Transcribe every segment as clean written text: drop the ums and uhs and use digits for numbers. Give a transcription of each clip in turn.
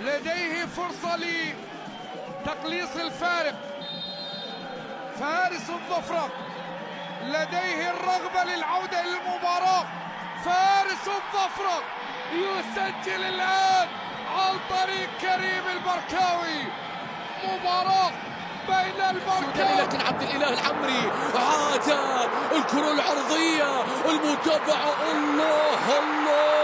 لديه فرصة لتقليص الفارق. فارس الظفرة لديه الرغبة للعودة للمباراة. فارس الظفرة يسجل الآن عن طريق كريم البركاوي. مباراة بين البركاوي لكن عبد الإله العمري عاد الكرة العرضية المتابعة. الله الله،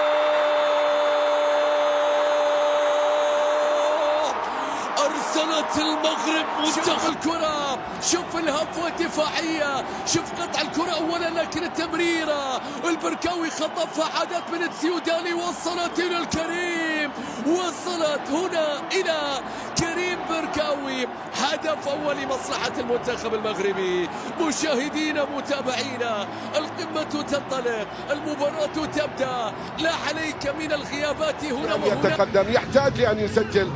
أرسلت المغرب منتخب الكرة. شوف الهفوة الدفاعية، شوف قطع الكرة أولا لكن التمريرة البركاوي خطفها، عادت من السيوداني وصلت إلى الكريم، وصلت هنا إلى كريم بركاوي. هدف أول لمصلحة المنتخب المغربي. مشاهدينا متابعينا، القمة تنطلق، المباراة تبدأ، لا عليك من الغيابات هنا وهنا. يتقدم، يحتاج لأن يسجل.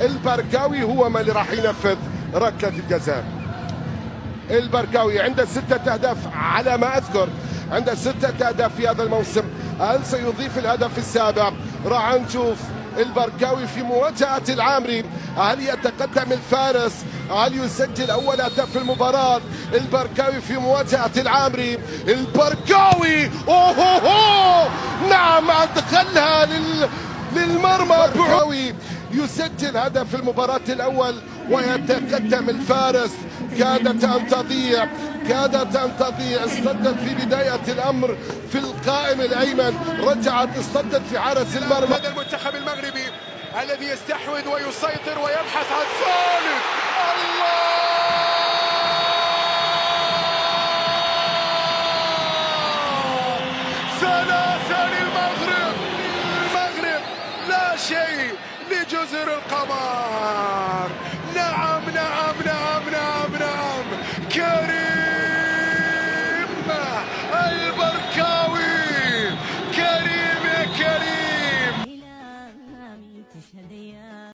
البركاوي هو من راح ينفذ ركلة الجزاء. البركاوي عنده 6 أهداف على ما أذكر، عنده 6 أهداف في هذا الموسم. هل سيضيف الهدف السابع؟ راح نشوف. البركاوي في مواجهة العامري، هل يتقدم الفارس؟ هل يسجل أول هدف في المباراة؟ البركاوي في مواجهة العامري. البركاوي أوه نعم، أدخلها للمرمى. بركاوي يسجل هدف المباراة الأول ويتقدم الفارس. كادت أن تضيع، كادت أن تضيع. اصطدت في بداية الأمر في القائم الأيمن، رجعت اصطدت في حارس المرمى. هذا المنتخب المغربي الذي يستحوذ ويسيطر ويبحث عن ثالث. الله، ثلاثة للمغرب. المغرب لا شيء لجزر القمر.